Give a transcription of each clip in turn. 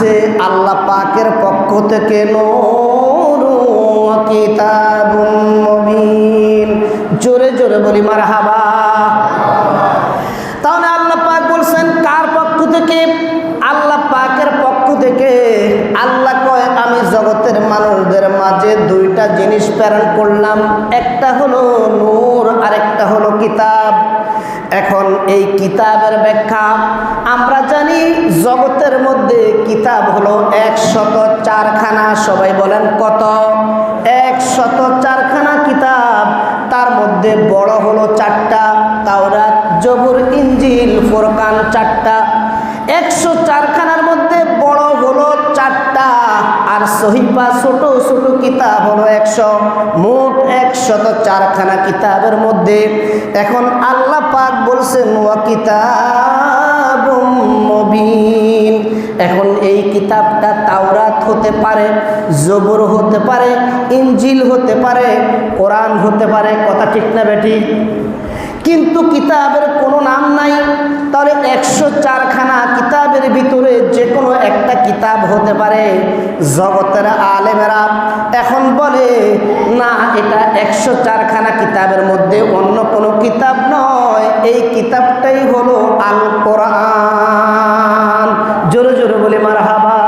আসছে আল্লাহ পাকের পক্ষ থেকে নূর ওয়া কিতাবুম মুবিন। জোরে জোরে বলি মারহাবা। তাহলে আল্লাহ পাক বলছেন কার পক্ষ থেকে? আল্লাহ পাকের পক্ষ থেকে। আল্লাহ কয় আমি জগতের মানুষদের মাঝে দুইটা জিনিস প্রেরণ করলাম, একটা হলো নূর আর একটা হলো কিতাব। এখন এই কিতাবের ব্যাখ্যা আমরা জানি জগতের মধ্যে কিতাব হলো 104খানা। সবাই বলেন কত? 104খানা কিতাব। তার মধ্যে বড় হলো 4টা, তাওরাত, জবুর, ইনজিল, ফুরকান 4টা। 104খানার মধ্যে বড় হলো 4টা, আর সহিফা ছোট ছোট কিতাব হলো 100। মোট 104খানা কিতাবের মধ্যে এখন আল্লাহ পাক বলছেন ওয়া কিতাবুম মুবিন। এখন এই কিতাবটা তাওরাত হতে পারে, জবুর হতে পারে, ইনজিল হতে পারে, কোরআন হতে পারে। কথা ঠিক না বেঠিক? কিন্তু কিতাবের কোনো নাম নাই। তাহলে 104খানা কিতাবের ভিতরে যে কোনো একটা কিতাব হতে পারে। জগতের আলেমেরা এখন বলে না, এটা 104খানা কিতাবের মধ্যে অন্য কোনো কিতাব নয়, এই কিতাবটাই হলো আল কোরআন। জোরে জোরে বলে মারহাবা।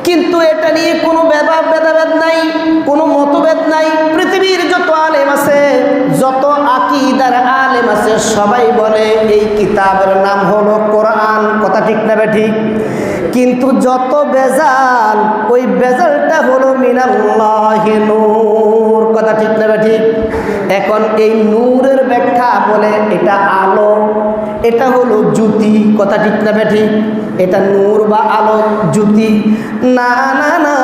কিন্তু এটা নিয়ে কোনো ভেদাভেদ নাই, কোনো মতভেদ নাই। পৃথিবীর যত আলেম আছে, যত আকীদার আলেম আছে, সবাই বলে এই কিতাবের নাম হলো কোরআন। কথা ঠিক না বেঠিক? কিন্তু যত বেজাল, ওই বেজালটা হলো মিনাল্লাহি নূর। কথা ঠিক না বেঠিক? এখন এই নূরের ব্যাখ্যা বলে এটা আলো, এটা হলো জ্যোতি। কথা ঠিক না বেঠিক? এটা নূর বা আলো, জ্যোতি না না না।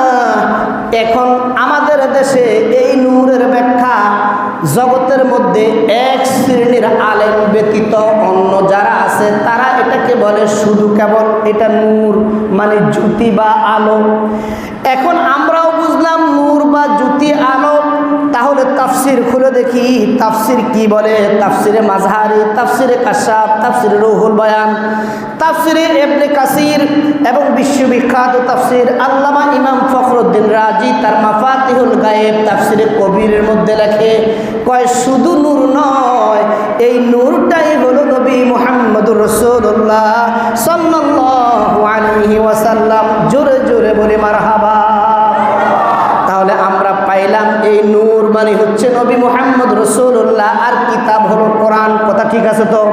এখন আমাদের দেশে এই নূরের ব্যাখ্যা জগতের মধ্যে এক শ্রেণীর আলেম ব্যতীত অন্য যারা আছে তারা এটাকে বলে শুধু কেবল এটা নূর, মানে জ্যোতি বা আলো। এখন আমরাও বুঝলাম নূর বা জ্যোতি, আলো। তাহলে তাফসির খুলে দেখি তাফসির কি বলে। তাফসিরে মাযহারি, তাফসিরে কাশাফ, তাফসিরে রুহুল বয়ান, তাফসিরে ইবনে কাসির এবং বিশ্ববিখ্যাত তাফসির আল্লামা ইমাম ফখরুদ্দিন রাজি তার মাফাতিহুল গায়েব তাফসিরে কবিরের মধ্যে লেখে, কয় শুধু নূর নয়, এই নূরটাই হলো নবী মুহাম্মদুর রাসূলুল্লাহ সাল্লাল্লাহু আলাইহি ওয়াসাল্লাম। জোরে জোরে বলে মারহাবা। তাহলে আমরা পাইলাম এই নূর মানে হচ্ছে নবী মুহাম্মদ রাসূলুল্লাহ, আর কিতাব হলো কোরআন। কথা ঠিক আছে তো?